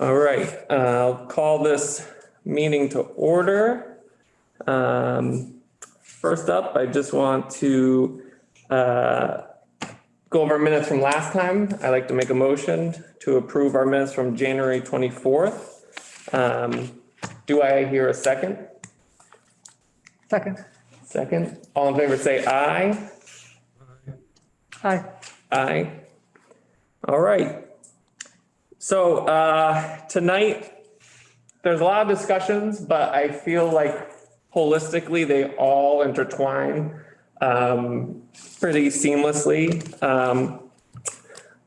All right, I'll call this meeting to order. First up, I just want to go over minutes from last time. I'd like to make a motion to approve our minutes from January 24th. Do I hear a second? Second. Second. All in favor say aye. Aye. Aye. All right. So tonight, there's a lot of discussions, but I feel like holistically they all intertwine pretty seamlessly.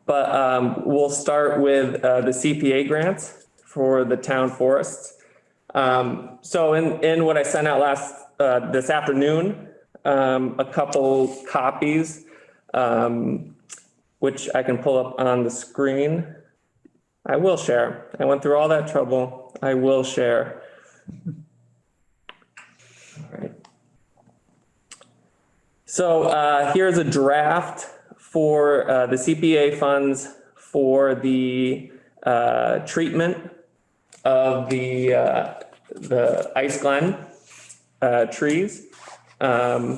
But we'll start with the CPA grants for the town forests. So in what I sent out this afternoon, a couple copies, which I can pull up on the screen. I will share. I went through all that trouble. I will share. All right. So here's a draft for the CPA funds for the treatment of the Ice Glen trees. And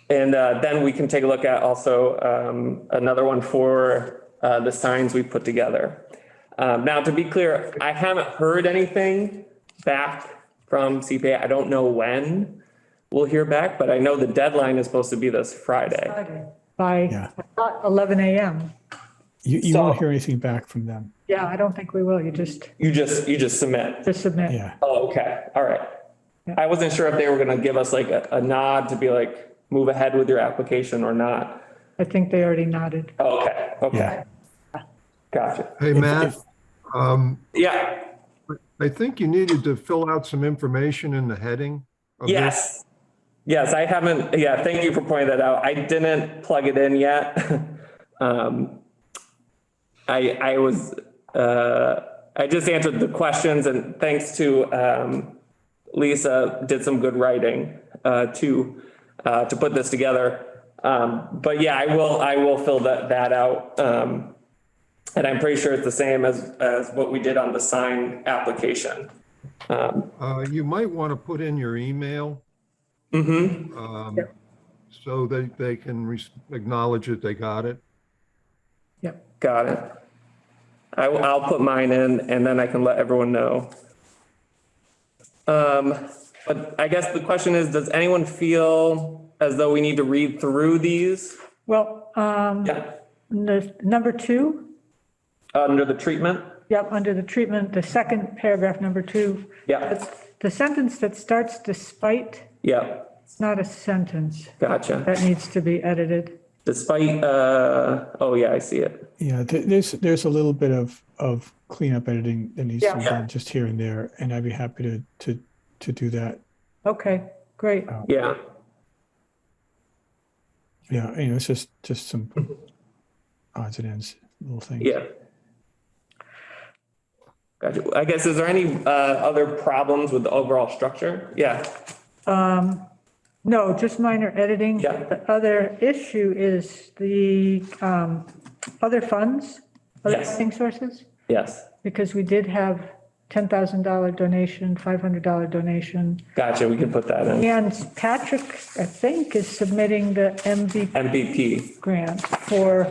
then we can take a look at also another one for the signs we put together. Now, to be clear, I haven't heard anything back from CPA. I don't know when we'll hear back, but I know the deadline is supposed to be this Friday. By I thought 11 a.m. You won't hear anything back from them. Yeah, I don't think we will. You just submit. Just submit. Yeah. Oh, okay. All right. Yeah. I wasn't sure if they were going to give us like a nod to be like, move ahead with your application or not. I think they already nodded. Oh, okay. Okay. Yeah. Gotcha. Hey, Matt, Yeah. I think you needed to fill out some information in the heading of this. Yes. Yes, I haven't. Yeah. Thank you for pointing that out. I didn't plug it in yet. I just answered the questions, and thanks to Lisa, did some good writing to put this together. But yeah, I will fill that out. And I'm pretty sure it's the same as what we did on the sign application. You might want to put in your email. So they can acknowledge that they got it. Yep. Got it. I'll put mine in and then I can let everyone know. But I guess the question is, does anyone feel as though we need to read through these? Well, Yeah. the number 2. Under the treatment? Yep, under the treatment, the second paragraph, number 2. Yeah. The sentence that starts despite, Yeah. it's not a sentence. Gotcha. That needs to be edited. Despite, oh yeah, I see it. Yeah, there's a little bit of cleanup editing that needs to be Yeah. done just here and there, and I'd be happy to do that. Okay, great. Yeah. Yeah, it's just some odds and ends, little things. Yeah. Gotcha. I guess, is there any other problems with the overall structure? Yeah. No, just minor editing. Yeah. The other issue is the other funds, other Yes. funding sources, Yes. because we did have $10,000 donation, $500 donation. Gotcha. We can put that in. And Patrick, I think, is submitting the MVP. grant for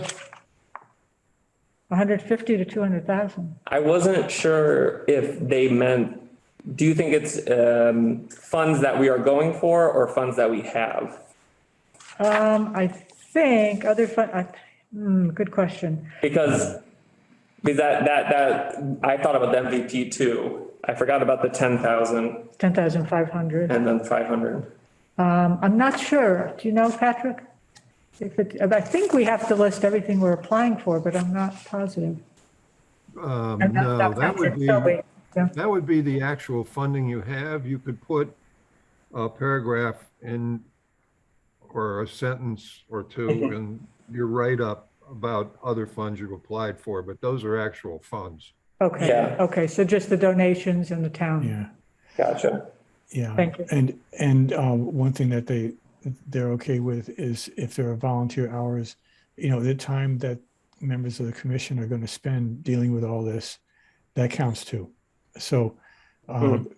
150 to 200,000. I wasn't sure if they meant, do you think it's funds that we are going for or funds that we have? I think other good question. Because that I thought about the MVP too. I forgot about the 10,000 10,500. and then 500. I'm not sure. Do you know, Patrick? I think we have to list everything we're applying for, but I'm not positive. No, that would be, Yeah. that would be the actual funding you have. You could put a paragraph in or a sentence or two in your write-up about other funds you've applied for, but those are actual funds. Okay, Yeah. okay, so just the donations in the town. Yeah, Gotcha. yeah. Thank you. And one thing that they're okay with is if there are volunteer hours, the time that members of the commission are going to spend dealing with all this, that counts too. So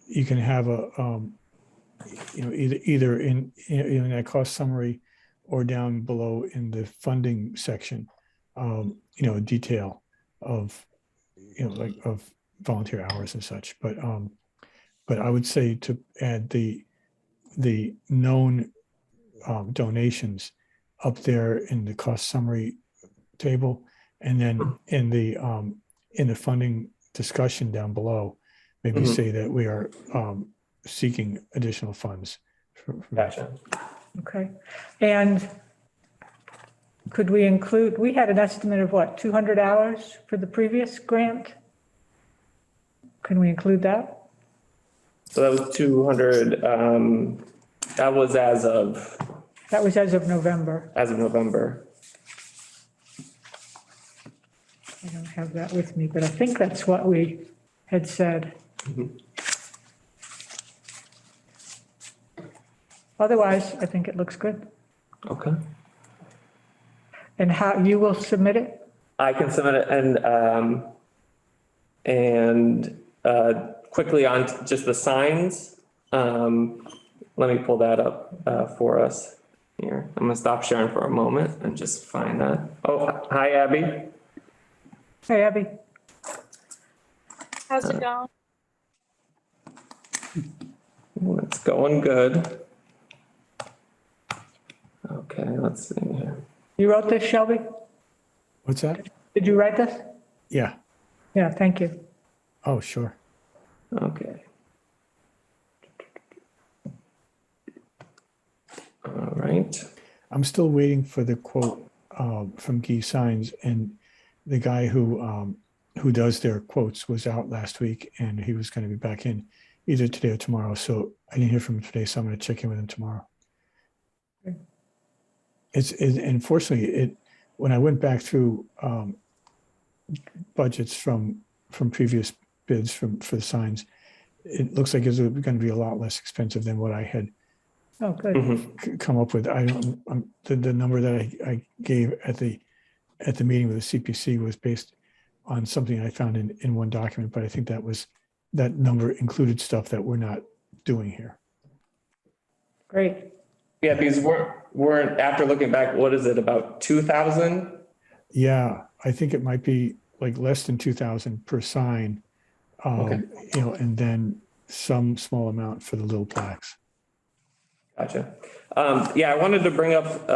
you can have a, either in that cost summary or down below in the funding section, detail of, like of volunteer hours and such. But I would say to add the known donations up there in the cost summary table, and then in the funding discussion down below, maybe say that we are seeking additional funds. Gotcha. Okay. And could we include, we had an estimate of what, 200 hours for the previous grant? Can we include that? So that was 200, that was as of That was as of November. November. I don't have that with me, but I think that's what we had said. Otherwise, I think it looks good. Okay. And how, you will submit it? I can submit it and quickly on just the signs. Let me pull that up for us here. I'm gonna stop sharing for a moment and just find that. Oh, hi, Abby. Hey, Abby. How's it going? It's going good. Okay, let's see here. You wrote this, Shelby? What's that? Did you write this? Yeah. Yeah, thank you. Oh, sure. Okay. All right. I'm still waiting for the quote from Key Signs, and the guy who does their quotes was out last week, and he was going to be back in either today or tomorrow. So I didn't hear from him today, so I'm going to check in with him tomorrow. Okay. Unfortunately, when I went back through budgets from previous bids for the signs, it looks like it's going to be a lot less expensive than what I had Oh, good. come up with. I don't the number that I gave at the meeting with the CPC was based on something I found in one document, but I think that number included stuff that we're not doing here. Great. Yeah, because we're after looking back, what is it, about 2,000? Yeah, I think it might be like less than 2,000 per sign, Okay. And then some small amount for the little plaques. Gotcha. Yeah, I wanted to bring up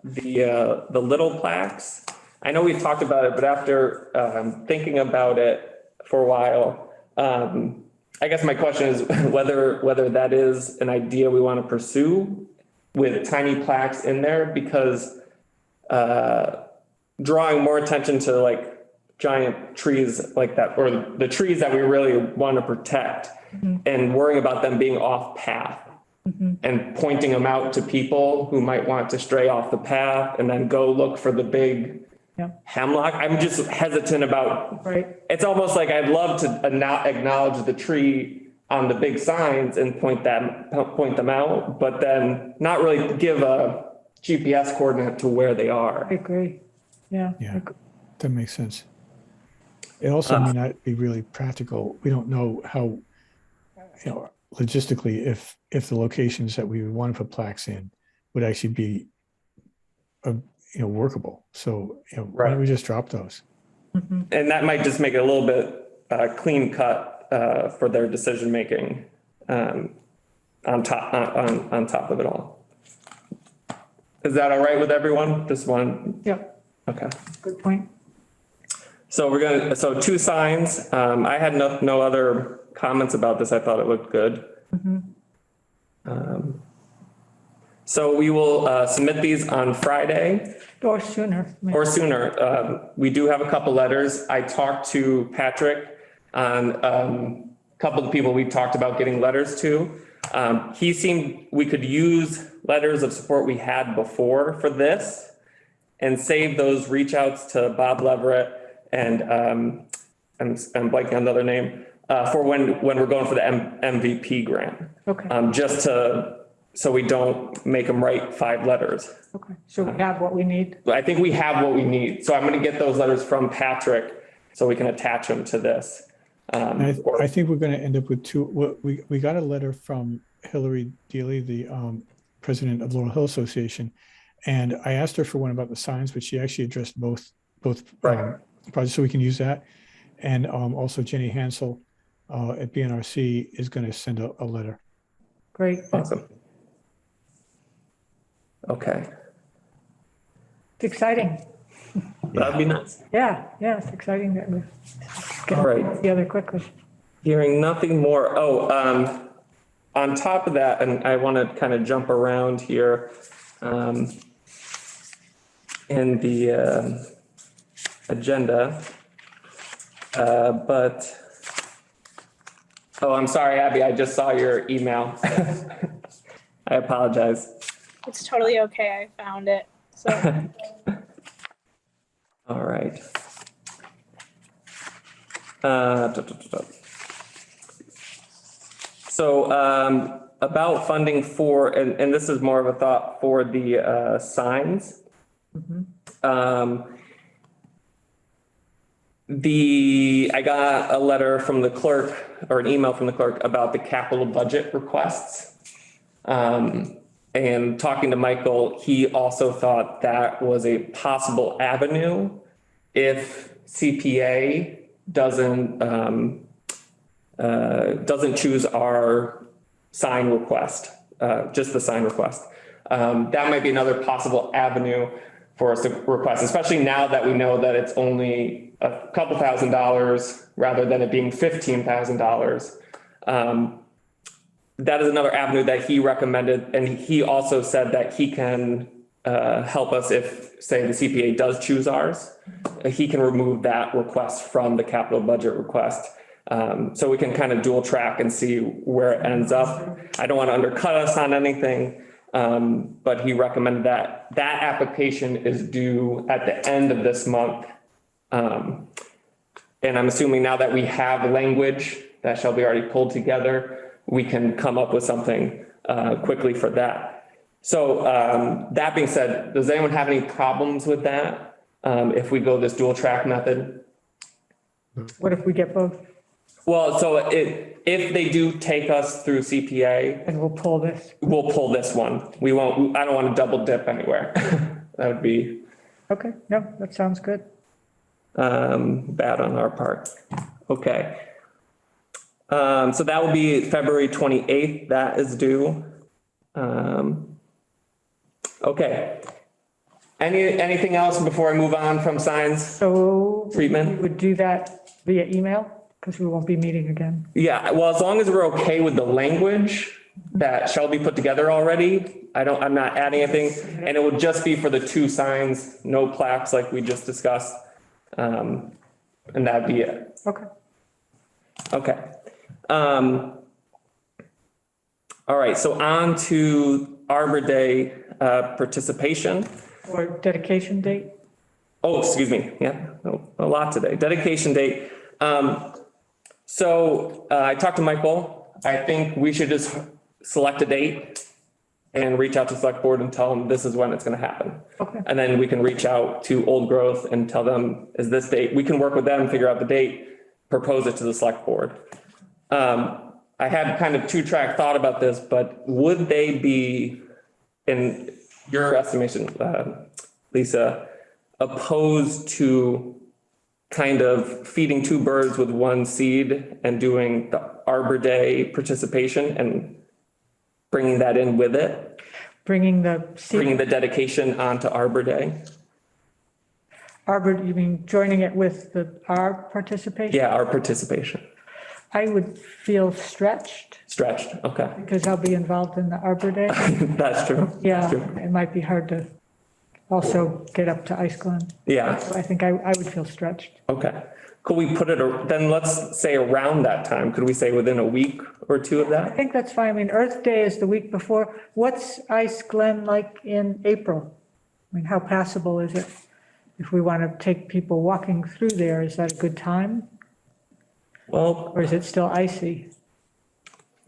the little plaques. I know we've talked about it, but after thinking about it for a while, I guess my question is whether that is an idea we want to pursue with tiny plaques in there, because drawing more attention to like giant trees like that, or the trees that we really want to protect, and worrying about them being off path. And pointing them out to people who might want to stray off the path and then go look for the big hemlock. I'm just hesitant about, Right. it's almost like I'd love to acknowledge the tree on the big signs and point them out, but then not really give a GPS coordinate to where they are. I agree. Yeah. Yeah, that makes sense. It also may not be really practical. We don't know how, logistically, if the locations that we would want to put plaques in would actually be, workable. So, why don't we just drop those? And that might just make it a little bit clean cut for their decision making on top of it all. Is that all right with everyone? Just one? Yep. Okay. Good point. So so 2 signs. I had no other comments about this. I thought it looked good. So we will submit these on Friday. Or sooner. Or sooner. We do have a couple letters. I talked to Patrick on a couple of the people we talked about getting letters to. He seemed we could use letters of support we had before for this and save those reach outs to Bob Leverett and I'm blanking on the other name for when we're going for the MVP grant. Okay. Just so we don't make them write 5 letters. Okay. So we have what we need. I think we have what we need. So I'm going to get those letters from Patrick so we can attach them to this. And I think we're going to end up with two. We got a letter from Hillary Dealey, the president of Laurel Hill Association, and I asked her for one about the signs, but she actually addressed both Right. projects, so we can use that. And also Jenny Hansel at BNRC is going to send a letter. Great. Awesome. Okay, It's exciting. that'd be nice. Yeah, it's exciting that we're All right. getting together quickly. Hearing nothing more. On top of that, and I want to kind of jump around here in the agenda, but, oh, I'm sorry, Abby, I just saw your email. I apologize. It's totally okay. I found it. So All right. So about funding for, and this is more of a thought for the signs. I got a letter from the clerk or an email from the clerk about the capital budget requests. And talking to Michael, he also thought that was a possible avenue if CPA doesn't choose our sign request, just the sign request. That might be another possible avenue for us to request, especially now that we know that it's only a couple $1,000s rather than it being $15,000. That is another avenue that he recommended. And he also said that he can help us if, say, the CPA does choose ours. He can remove that request from the capital budget request. So we can kind of dual track and see where it ends up. I don't want to undercut us on anything, but he recommended that application is due at the end of this month. And I'm assuming now that we have language that shall be already pulled together, we can come up with something quickly for that. So that being said, does anyone have any problems with that if we go this dual track method? What if we get both? Well, so if they do take us through CPA, And we'll pull this. we'll pull this one. We won't, I don't want to double dip anywhere. That would be Okay, no, that sounds good. bad on our part. Okay. So that will be February 28th. That is due. Okay. Anything else before I move on from signs? So Treatment? we would do that via email because we won't be meeting again. Yeah, well, as long as we're okay with the language that shall be put together already, I'm not adding anything. And it would just be for the two signs, no plaques like we just discussed. And that'd be it. Okay. Okay. All right, so on to Arbor Day participation. Or dedication date? Oh, excuse me. Yeah, a lot today. Dedication date. So I talked to Michael. I think we should just select a date and reach out to select board and tell them this is when it's going to happen. Okay. And then we can reach out to Old Growth and tell them, is this date? We can work with them, figure out the date, propose it to the select board. I had kind of two-track thought about this, but would they be, in your estimation, Lisa, opposed to kind of feeding two birds with one seed and doing the Arbor Day participation and bringing that in with it, Bringing bringing the dedication onto Arbor Day? Arbor, you mean joining it with our participation? Yeah, our participation. I would feel stretched Stretched, okay. because I'll be involved in the Arbor Day. That's true. Yeah, True. it might be hard to also get up to Ice Glen. Yeah, So I think I would feel stretched. okay. Could we put it, then let's say around that time, could we say within a week or two of I that? think that's fine. I mean, Earth Day is the week before. What's Ice Glen like in April? I mean, how passable is it? If we want to take people walking through there, is that a good time? Well, Or is it still icy?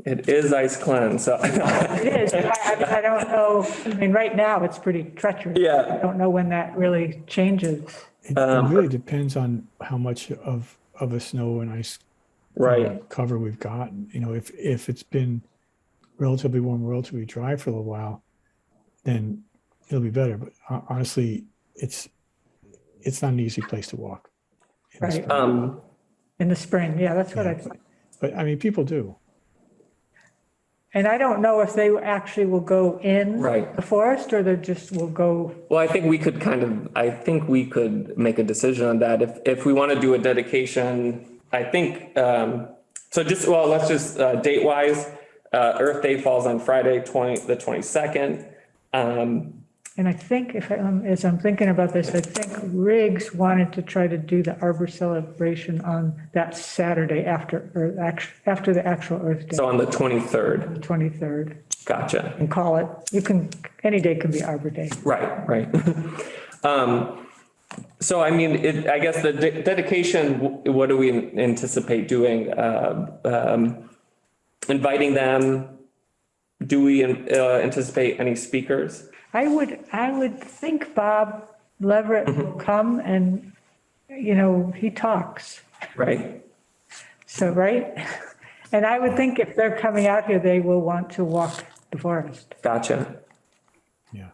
it is Ice Glen, so. It is. I don't know. I mean, right now it's pretty treacherous. Yeah. I don't know when that really changes. It really depends on how much of a snow and ice Right. cover we've gotten. You know, if it's been relatively warm, relatively dry for a little while, then it'll be better. But honestly, it's not an easy place to walk. in the Right. spring. In the spring, yeah, that's what I Yeah. thought. But I mean, people do. And I don't know if they actually will go in Right. the forest or they just will go, Well, I think we could make a decision on that. If we want to do a dedication, I think, let's just, date wise, Earth Day falls on Friday, the 22nd. and I think as I'm thinking about this, I think Riggs wanted to try to do the Arbor celebration on that Saturday after the actual Earth Day, So on the 23rd. 23rd, Gotcha. and call it, any day can be Arbor Day. Right. So I mean, I guess the dedication, what do we anticipate doing? Inviting them? Do we anticipate any speakers? I would think Bob Leverett will come and, he talks. Right. So, right? And I would think if they're coming out here, they will want to walk the forest. Gotcha. Yeah.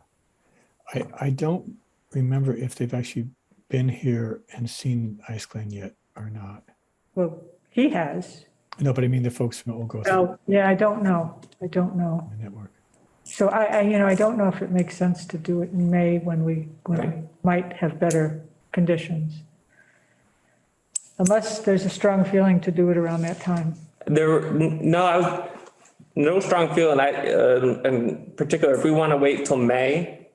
I don't remember if they've actually been here and seen Ice Clan yet or not. Well, he has. No, but I mean the folks from Old Growth Oh, yeah, I don't know. Network. So I don't know if it makes sense to do it in May when we might have better conditions. Unless there's a strong feeling to do it around that time. No strong feeling. In particular, if we want to wait till May,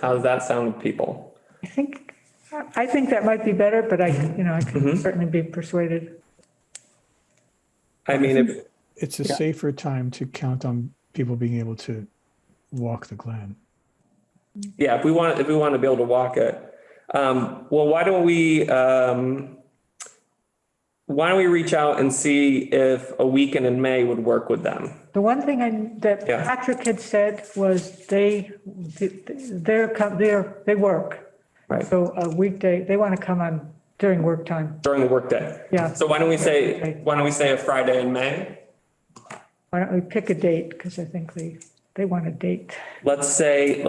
how does that sound with people? I think that might be better, but I can certainly be persuaded. I mean, It's a safer time to count on people being able to walk the Glen. yeah, if we want to be able to walk it, well, why don't we reach out and see if a weekend in May would work with them? The one thing that Yeah. Patrick had said was they work. Right. So a weekday, they want to come on during work time. During the workday. Yeah. So why don't we say a Friday in May? Why don't we pick a date? Because I think they want a date. Let's try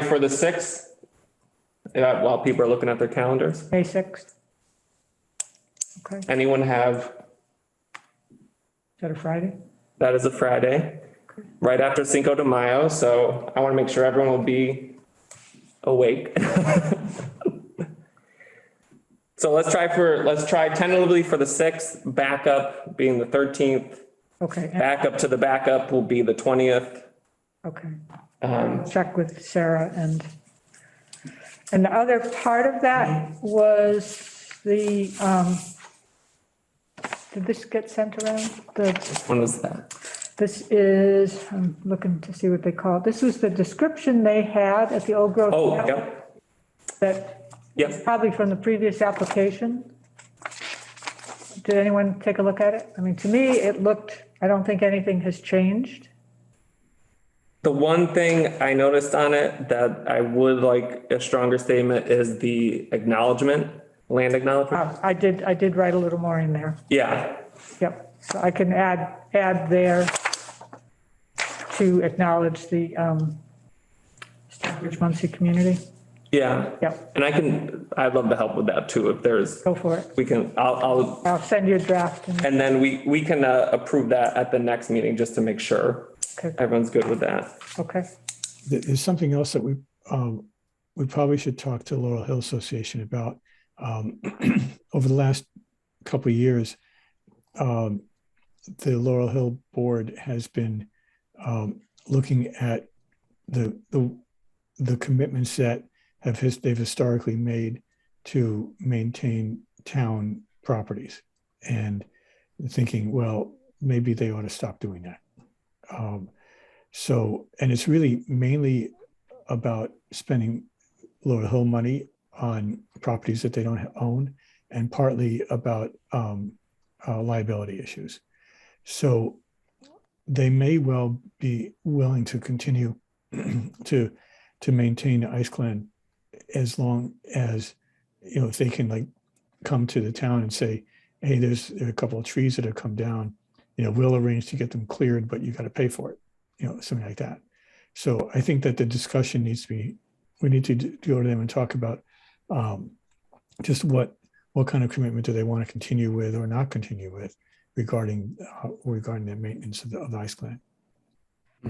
for the 6th. While people are looking at their calendars. May 6th. Okay, is Anyone have, that a Friday? that is a Friday, right after Cinco de Mayo. So I want to make sure everyone will be awake. So let's try tentatively for the 6th, backup being the 13th. Okay, Backup to the backup will be the 20th. okay. Check with Sarah and the other part of that was did this get sent around? When was that? This is, I'm looking to see what they call it. This was the description they had at the Old Growth. Oh, Map yep. That Yep. probably from the previous application. Did anyone take a look at it? I mean, to me, I don't think anything has changed. The one thing I noticed on it that I would like a stronger statement is the acknowledgement, land acknowledgement. I did write a little more in there. Yeah, Yep. So I can add there to acknowledge the Stockbridge Muncie community. yeah. Yep. And I'd love to help with that too. If there's, Go for it. I'll send you a draft. and then we can approve that at the next meeting just to make sure Okay. everyone's good with that. Okay. There's something else that we probably should talk to Laurel Hill Association about. Over the last couple of years, the Laurel Hill Board has been looking at the commitments that they've historically made to maintain town properties, and thinking, well, maybe they ought to stop doing that. And it's really mainly about spending Laurel Hill money on properties that they don't own, and partly about liability issues. So they may well be willing to continue to maintain Ice Clan as long as, if they can come to the town and say, hey, there's a couple of trees that have come down, we'll arrange to get them cleared, but you got to pay for it, something like that. So I think that the discussion needs to be, we need to go to them and talk about just what kind of commitment do they want to continue with or not continue with regarding the maintenance of the ice glen.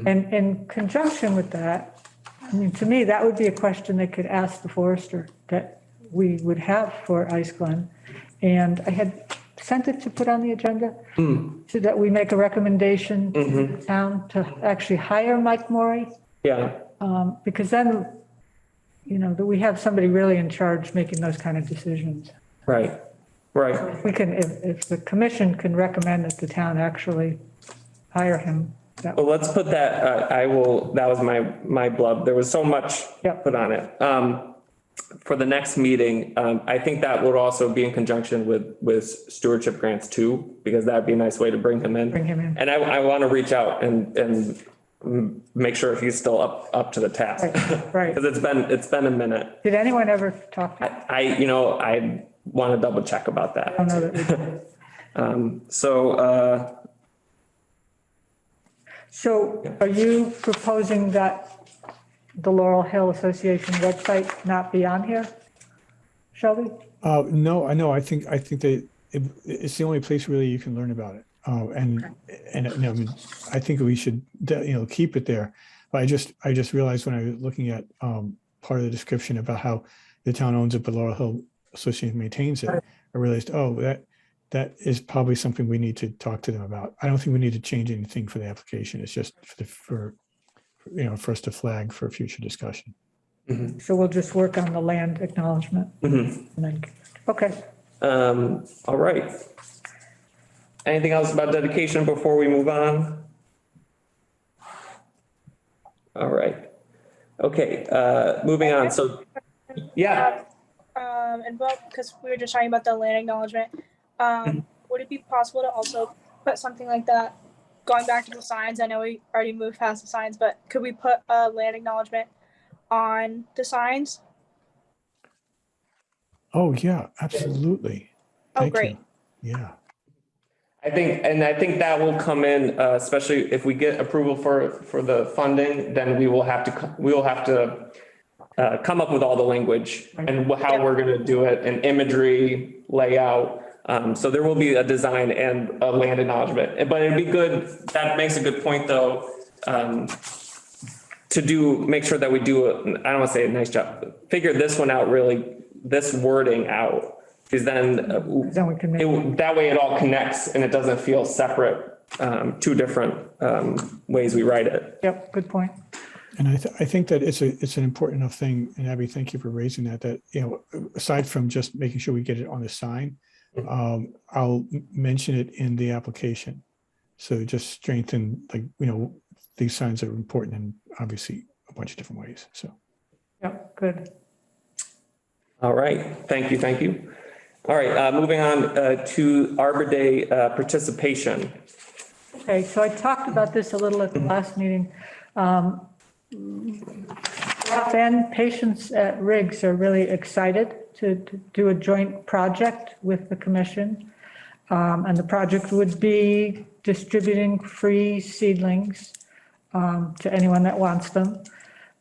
And in conjunction with that, I mean, to me, that would be a question they could ask the forester that we would have for Ice Glen. And I had sent it to put on the agenda so that we make a recommendation to the town to actually hire Mike Morey. Yeah, Because then, that we have somebody really in charge making those kind of decisions. right. We can, if the commission can recommend that the town actually hire him. Well, let's put that, that was my blub. There was so much Yep. put on it. For the next meeting, I think that would also be in conjunction with stewardship grants too, because that'd be a nice way to bring him in. Bring him in. And I want to reach out and make sure if he's still up to the task. Right. Because it's been a minute. Did anyone ever talk to him? I want to double check about I don't that. know that we did. So are you proposing that the Laurel Hill Association website not be on here, Shelby? No, I know. I think that it's the only place really you can learn about it. And I mean, I think we should, keep it there. But I just realized when I was looking at part of the description about how the town owns it, but Laurel Hill Association maintains it, I realized, that is probably something we need to talk to them about. I don't think we need to change anything for the application. It's just for us to flag for future discussion. So we'll just work on the land acknowledgement. And then, okay. All right. Anything else about dedication before we move on? All right. Okay, moving on. So, yeah. And well, because we were just talking about the land acknowledgement, would it be possible to also put something like that? Going back to the signs, I know we already moved past the signs, but could we put a land acknowledgement on the signs? Oh, yeah, absolutely. Thank Great. you. Yeah. I think that will come in, especially if we get approval for the funding, then we will have to come up with all the language and how we're going to do it, and imagery, layout. So there will be a design and a land acknowledgement, but it'd be good. That makes a good point though, to make sure that we do I don't want to say a nice job, figure this one out, really, this wording out. Because then we can make that way it all connects and it doesn't feel separate, two different ways we write it. Yep, good point. And I think that it's an important enough thing, and Abby, thank you for raising that, aside from just making sure we get it on the sign, I'll mention it in the application. So just strengthen, these signs are important in obviously a bunch of different ways, so. Yep, good. All right, thank you. All right, moving on to Arbor Day participation. Okay, so I talked about this a little at the last meeting. And patients at Riggs are really excited to do a joint project with the commission. And the project would be distributing free seedlings to anyone that wants them.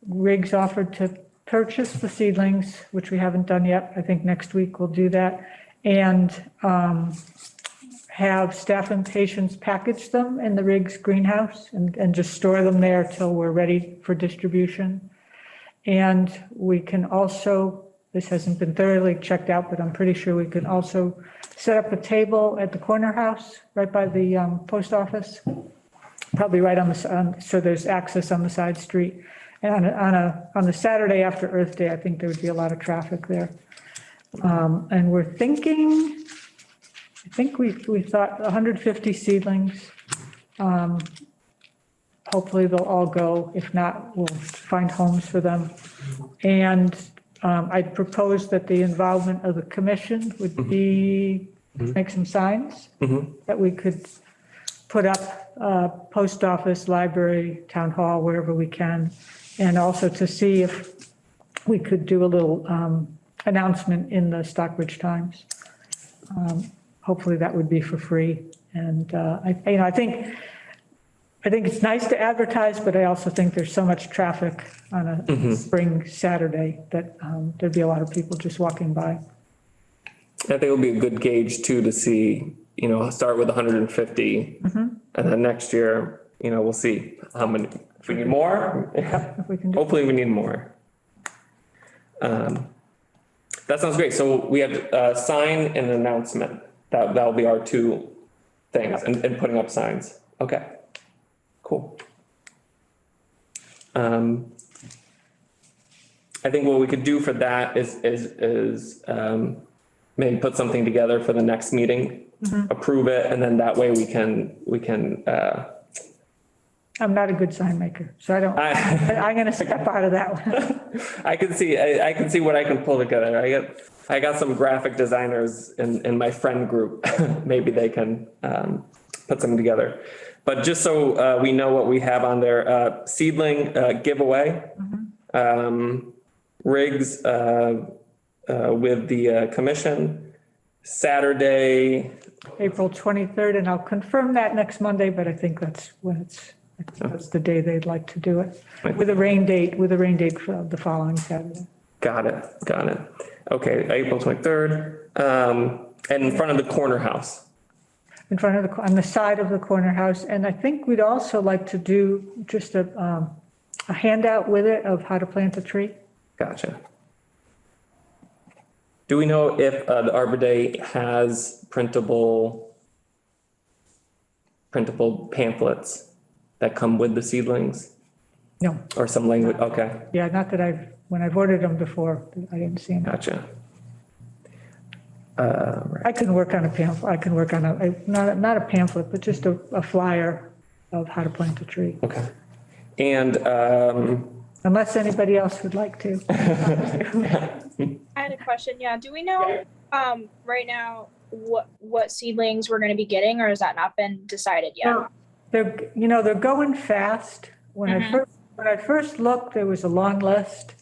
Riggs offered to purchase the seedlings, which we haven't done yet. I think next week we'll do that. And have staff and patients package them in the Riggs greenhouse and just store them there till we're ready for distribution. And we can also, this hasn't been thoroughly checked out, but I'm pretty sure we can also set up a table at the corner house right by the post office, probably right on the, so there's access on the side street. And on the Saturday after Earth Day, I think there would be a lot of traffic there. And we're thinking, I think we thought 150 seedlings. Hopefully they'll all go. If not, we'll find homes for them. And I proposed that the involvement of the commission would be make some signs that we could put up, post office, library, town hall, wherever we can. And also to see if we could do a little announcement in the Stockbridge Times. hopefully that would be for free. And I think it's nice to advertise, but I also think there's so much traffic on a spring Saturday that there'd be a lot of people just walking by. I think it'll be a good gauge too to see, start with 150 and then next year, we'll see how many, if we need more, If we can do. hopefully we need more. That sounds great. So we have sign and an announcement. That'll be our two things and putting up signs. Okay, cool. I think what we could do for that is maybe put something together for the next meeting, approve it, and then that way we can. I'm not a good sign maker, so I'm going to step out of that one. I can see what I can pull together. I got some graphic designers in my friend group. Maybe they can put something together. But just so we know what we have on there, seedling giveaway, rigs with the commission, Saturday. April 23rd, and I'll confirm that next Monday, but I think that's the day they'd like to do it, with a rain date for the following Saturday. Got it. Okay, April 23rd, and in front of the corner house. On the side of the corner house, and I think we'd also like to do just a handout with it of how to plant a tree. Gotcha. Do we know if the Arbor Day has printable pamphlets that come with the seedlings No, or some language? Okay, yeah, not that when I've ordered them before, I didn't see them. gotcha. Right. I can work on a pamphlet. I can work on not a pamphlet, but just a flyer of how to plant a tree. Okay. And Unless anybody else would like to. I had a question. Yeah. Do we know right now what seedlings we're going to be getting, or has that not been decided yet? No, they're going fast. When I first looked, there was a long list.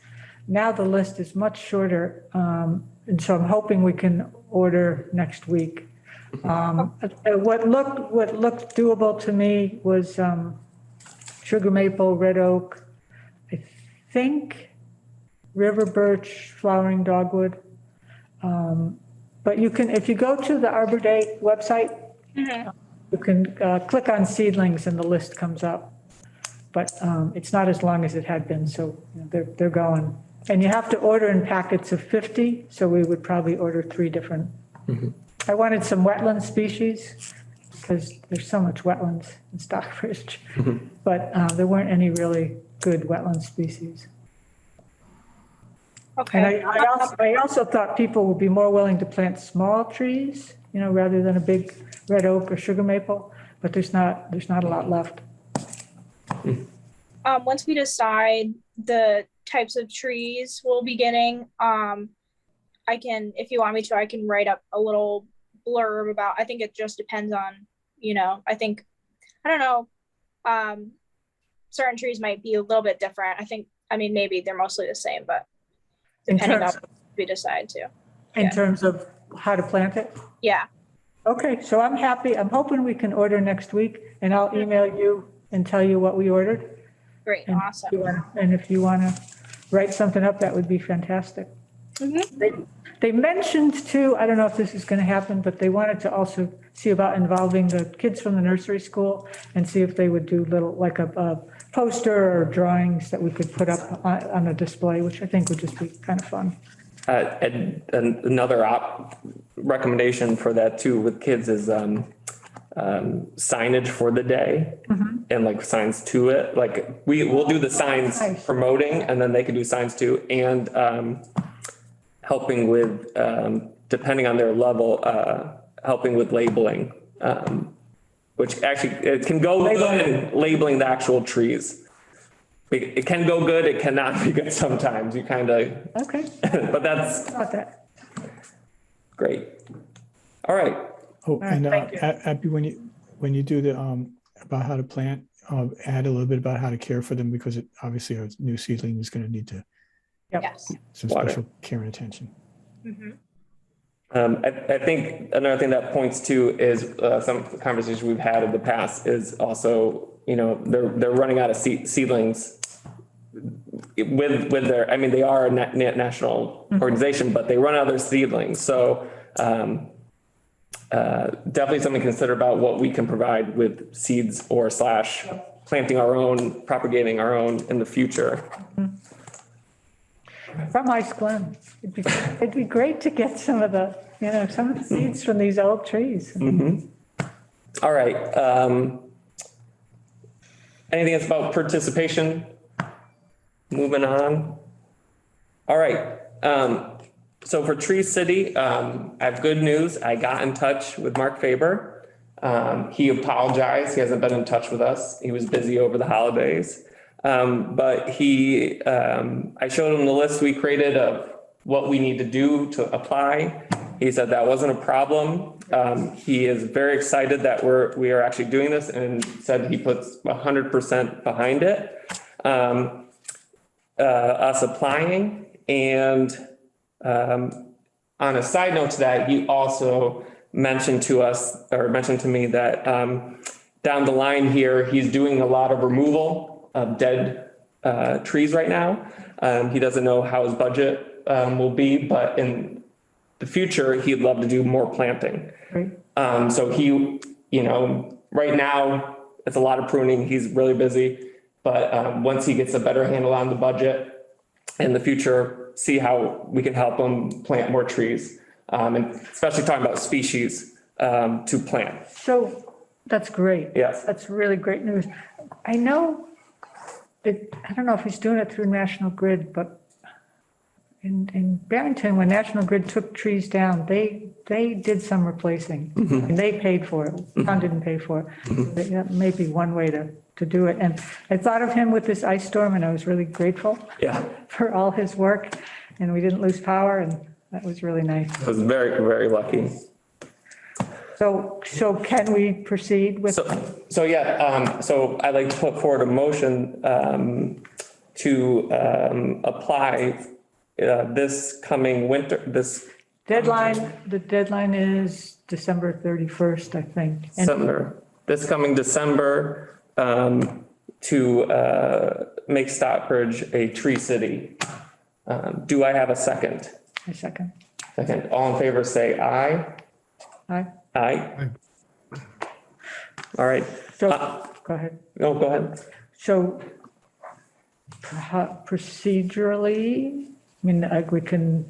Now the list is much shorter. And so I'm hoping we can order next week. What looked doable to me was sugar maple, red oak, I think river birch, flowering dogwood. But you can, if you go to the Arbor Day website, you can click on seedlings and the list comes up. But it's not as long as it had been, so they're going. And you have to order in packets of 50, so we would probably order 3 different. I wanted some wetland species because there's so much wetlands in Stockbridge, but there weren't any really good wetland species. Okay. And I also thought people would be more willing to plant small trees, rather than a big red oak or sugar maple, but there's not a lot left. Once we decide the types of trees we'll be getting, I can, if you want me to, I can write up a little blurb about, I think it just depends on, I don't know, certain trees might be a little bit different. Maybe they're mostly the same, but depending on what we decide to. In terms of how to plant it? Yeah. Okay, so I'm happy. I'm hoping we can order next week, and I'll email you and tell you what we ordered. Great. And Awesome. If you want to write something up, that would be fantastic. They mentioned too, I don't know if this is going to happen, but they wanted to also see about involving the kids from the nursery school and see if they would do like a poster or drawings that we could put up on a display, which I think would just be kind of fun. And another recommendation for that too with kids is signage for the day and like signs to it. Like we'll do the signs promoting, and then they can do signs too, and helping with, depending on their level, helping with labeling, which actually it can go labeling the actual trees. It can go good. It cannot be good sometimes. You kind of, Okay. but that's About that. great. All right. Oh, right, and thank you. Abby, when you do the about how to plant, add a little bit about how to care for them, because obviously a new seedling is going to need to Yep. Yes. some Water. special care and attention. I think another thing that points to is some conversations we've had in the past is also, they're running out of seedlings with their, I mean, they are a national organization, but they run out of their seedlings. So definitely something to consider about what we can provide with seeds or / planting our own, propagating our own in the future. From Ice Glen, it'd be great to get some of the seeds from these old trees. All right. Anything else about participation? Moving on. All right. So for Tree City, I have good news. I got in touch with Mark Faber. He apologized. He hasn't been in touch with us. He was busy over the holidays. But I showed him the list we created of what we need to do to apply. He said that wasn't a problem. He is very excited that we are actually doing this and said he puts 100% behind it. Us applying, and on a side note to that, he also mentioned to me that down the line here, he's doing a lot of removal of dead trees right now. He doesn't know how his budget will be, but in the future, he'd love to do more planting. Right. So he, right now it's a lot of pruning. He's really busy, but once he gets a better handle on the budget in the future, see how we can help him plant more trees, and especially talking about species to plant. So that's great. Yes. That's really great news. I know that, I don't know if he's doing it through National Grid, but in Barrington, when National Grid took trees down, they did some replacing and they paid for it. Town didn't pay for it. That may be one way to do it. And I thought of him with this ice storm and I was really grateful for all his work, and we didn't lose power, and that was really nice. I was very, very lucky. So can we proceed with? So I'd like to put forward a motion to apply this coming winter, the deadline is December 31st, I think. this coming December to make Stockbridge a tree city. Do I have a second? A second. Second. All in favor, say aye. Aye. Aye. All right. So, go ahead. No, go ahead. So procedurally, I mean, we can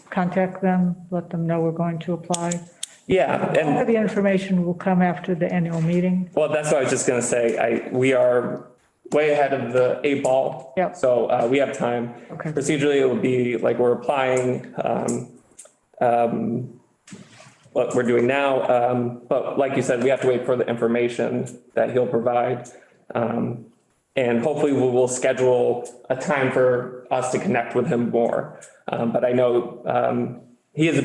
contact them, let them know we're going to apply. Yeah, All and the information will come after the annual meeting. well, that's what I was just gonna say. We are way ahead of the 8 ball. Yep. So we have time. Okay. Procedurally, it will be like we're applying what we're doing now. But like you said, we have to wait for the information that he'll provide. And hopefully we will schedule a time for us to connect with him more. But I know he is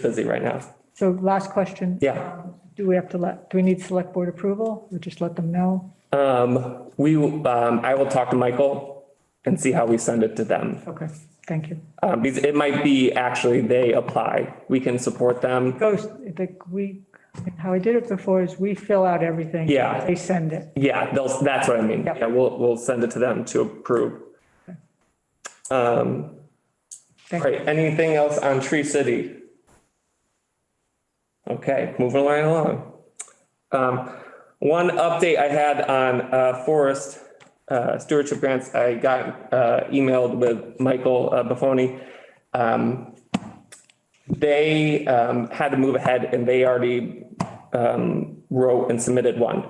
busy right now. So last question. Yeah. Do we need select board approval? We just let them know? I will talk to Michael and see how we send it to them. Okay, thank you. Because it might be actually they apply. We can support them. How I did it before is we fill out everything. Yeah. They send it. Yeah, that's what I mean. Yep. Yeah, we'll send it to them to approve. Thank Great. Anything else on Tree City? Okay, moving right along. One update I had on forest stewardship grants, I got emailed with Michael Buffoni. They had to move ahead and they already wrote and submitted one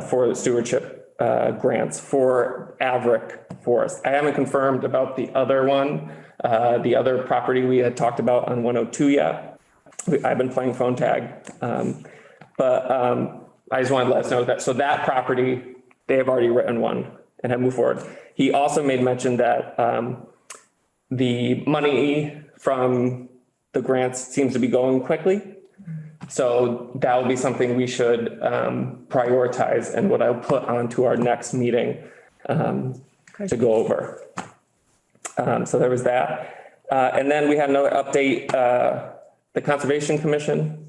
for stewardship grants for Averick Forest. I haven't confirmed about the other one, the other property we had talked about on 102 yet. I've been playing phone tag, but I just wanted to let us know that. So that property, they have already written one and have moved forward. He also made mention that the money from the grants seems to be going quickly. So that will be something we should prioritize and what I'll put onto our next meeting to go over. So there was that. And then we had another update the Conservation Commission.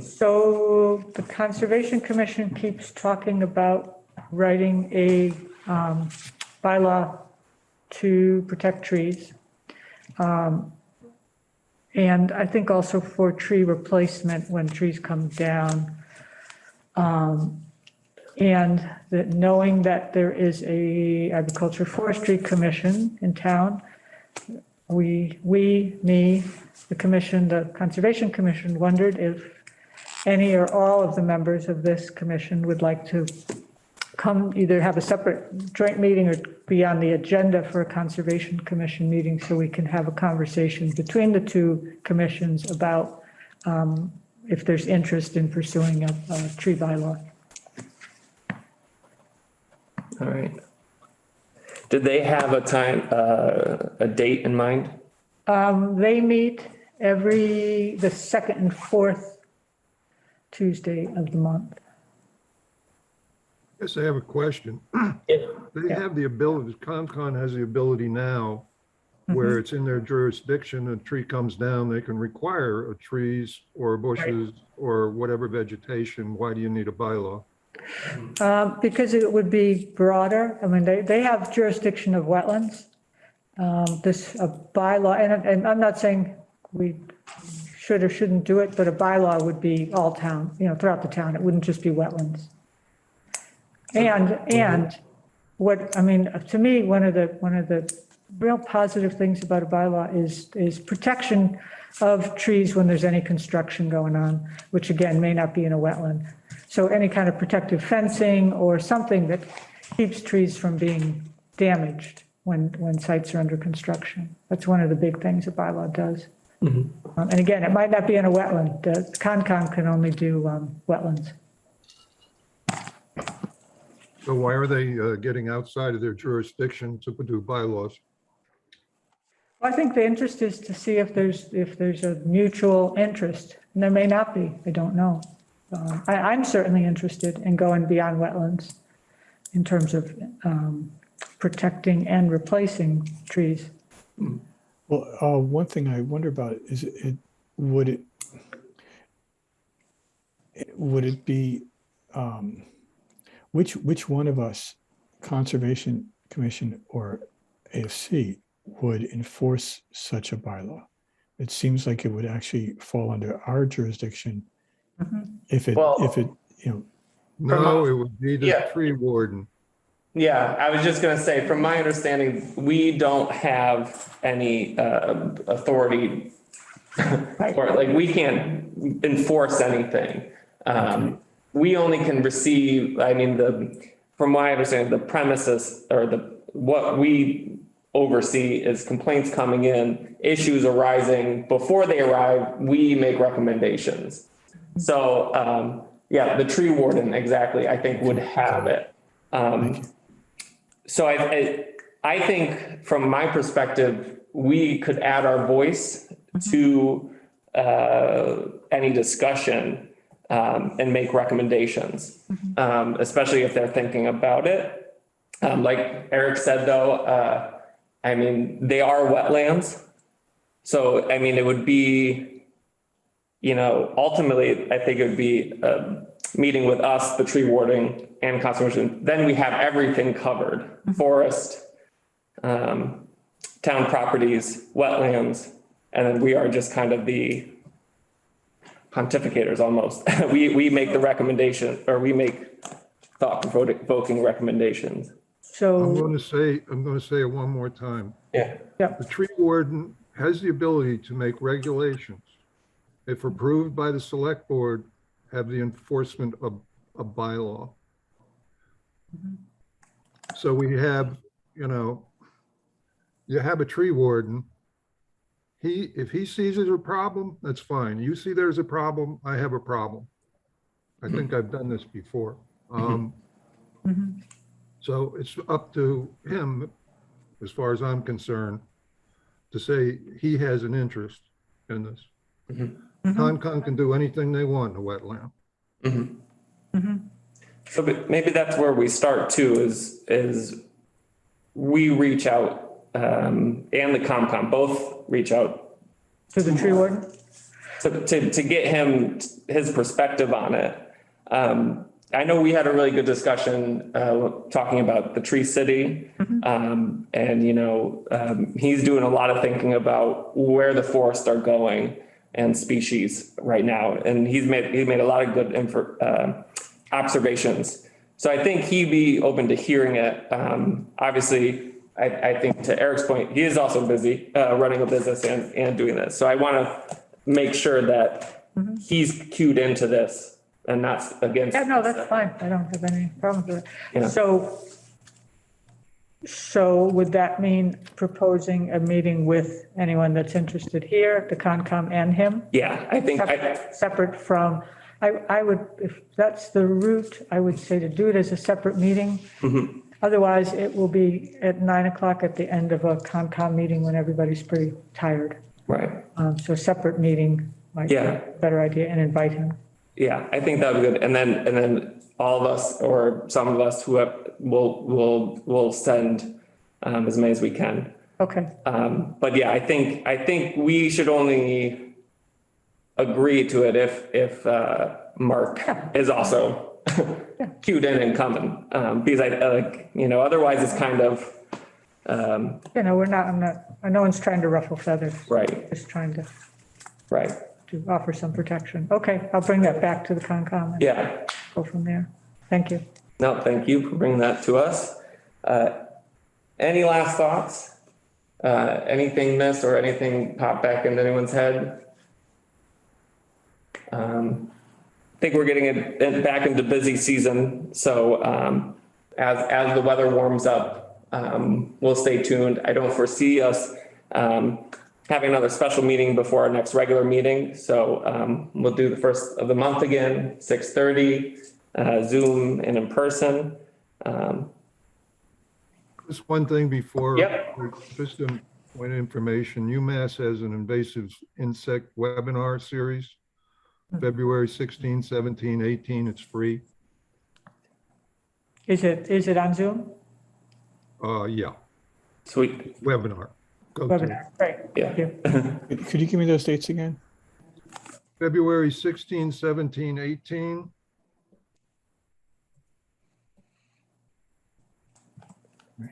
So the Conservation Commission keeps talking about writing a bylaw to protect trees. And I think also for tree replacement when trees come down. And that knowing that there is a Agriculture Forestry Commission in town, me, the commission, the Conservation Commission wondered if any or all of the members of this commission would like to come either have a separate joint meeting or be on the agenda for a Conservation Commission meeting so we can have a conversation between the two commissions about if there's interest in pursuing a tree bylaw. All right. Did they have a time, a date in mind? They meet the second and fourth Tuesday of the month. Yes, I have a question. Yeah. They have the ability, Concon has the ability now where it's in their jurisdiction, a tree comes down, they can require trees or bushes or whatever vegetation. Why do you need a bylaw? Because it would be broader. I mean, they have jurisdiction of wetlands. A bylaw, and I'm not saying we should or shouldn't do it, but a bylaw would be all town, throughout the town. It wouldn't just be wetlands. And what, I mean, to me, one of the real positive things about a bylaw is protection of trees when there's any construction going on, which again, may not be in a wetland. So any kind of protective fencing or something that keeps trees from being damaged when sites are under construction. That's one of the big things a bylaw does. And again, it might not be in a wetland. The Concom can only do wetlands. So why are they getting outside of their jurisdiction to do bylaws? Well, I think the interest is to see if there's a mutual interest, and there may not be. I don't know. I'm certainly interested in going beyond wetlands in terms of protecting and replacing trees. Well, one thing I wonder about is would it be which one of us, Conservation Commission or AFC, would enforce such a bylaw? It seems like it would actually fall under our jurisdiction if it No, it would be the Yeah. tree warden. Yeah, I was just gonna say, from my understanding, we don't have any authority or like we can't enforce anything. We only can receive, I mean, from my understanding, the premises or what we oversee is complaints coming in, issues arising. Before they arrive, we make recommendations. So, yeah, the tree warden, exactly, I think would have it. So I think from my perspective, we could add our voice to any discussion and make recommendations, especially if they're thinking about it. Like Eric said, though, I mean, they are wetlands. So, I mean, it would be, ultimately, I think it would be meeting with us, the tree warding and conservation. Then we have everything covered: forest, town properties, wetlands, and then we are just kind of the pontificators almost. We make the recommendation, or we make thought-provoking recommendations. So, I'm going to say it one more time. Yeah. The tree warden has the ability to make regulations. If approved by the select board, have the enforcement of a bylaw. So we have, you have a tree warden. If he sees there's a problem, that's fine. You see there's a problem, I have a problem. I think I've done this before. So it's up to him, as far as I'm concerned, to say he has an interest in this. Concom can do anything they want in a wetland. So maybe that's where we start too, is we reach out, and the ComCom both reach out to the tree warden? to get him his perspective on it. I know we had a really good discussion talking about the Tree City. And, he's doing a lot of thinking about where the forests are going and species right now. And he's made a lot of good observations. So I think he'd be open to hearing it. Obviously, I think to Eric's point, he is also busy running a business and doing this. So I want to make sure that he's cued into this and not against. Yeah, no, that's fine. I don't have any problems with Yeah. it. So would that mean proposing a meeting with anyone that's interested here, the Concom and him? Yeah, I think, Separate from, I would, if that's the route, I would say to do it as a separate meeting. Otherwise, it will be at 9 o'clock at the end of a Concom meeting when everybody's pretty tired. right. So a separate meeting might be Yeah. a better idea, and invite him. Yeah, I think that would be good. And then all of us or some of us who will send as many as we can. Okay, But yeah, I think we should only agree to it if Mark is also cued in and coming. Because otherwise it's kind of, no one's trying to ruffle feathers. right, Just trying to offer some protection. Okay, I'll bring that back to the Concom and yeah. go from there. Thank you. No, thank you for bringing that to us. Any last thoughts? Anything missed or anything pop back into anyone's head? I think we're getting it back into busy season. So as the weather warms up, we'll stay tuned. I don't foresee us having another special meeting before our next regular meeting. So we'll do the first of the month again, 6:30, Zoom and in person. Just one thing before. Yep. Just a point of information, UMass has an invasive insect webinar series, February 16, 17, 18, it's free. Is it on Zoom? Yeah, Sweet. webinar. Go to Webinar, great. Yeah. Thank you. Could you give me those dates again? February 16, 17, 18. Right.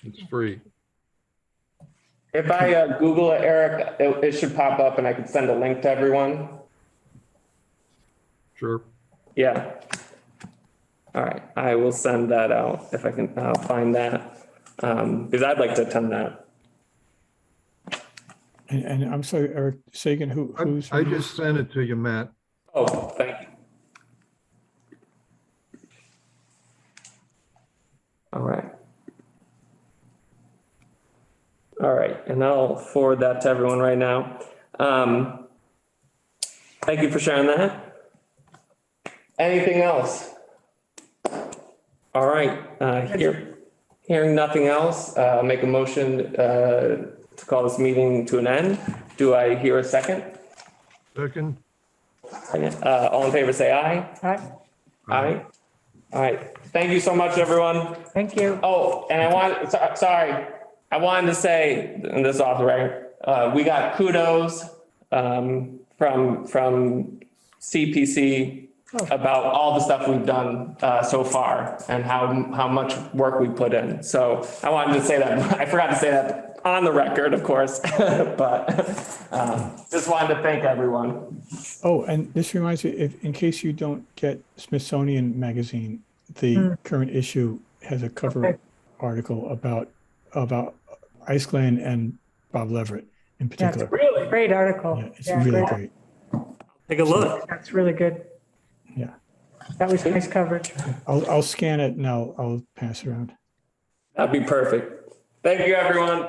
It's free. If I Google it, Eric, it should pop up and I could send a link to everyone. Sure. Yeah. All right, I will send that out if I can find that, because I'd like to attend that. And I'm sorry, Eric, say again, who's? I just sent it to you, Matt. Oh, thank you. All right. All right, and I'll forward that to everyone right now. Thank you for sharing that. Anything else? All right, hearing nothing else, make a motion to call this meeting to an end. Do I hear a second? Second? All in favor, say aye. All right, Aye. All right, thank you so much, everyone. thank you. Oh, and I wanted to say, and this is off the record, we got kudos from CPC about all the stuff we've done so far and how much work we put in. So I wanted to say that. I forgot to say that on the record, of course, but just wanted to thank everyone. Oh, and this reminds me, if in case you don't get Smithsonian Magazine, the current issue has a cover article about Iceland and Bob Leverett in That's particular. a really great article. Yeah, it's really great. Take a look. That's really good. Yeah, That was nice coverage. I'll scan it and I'll pass it around. That'd be perfect. Thank you, everyone.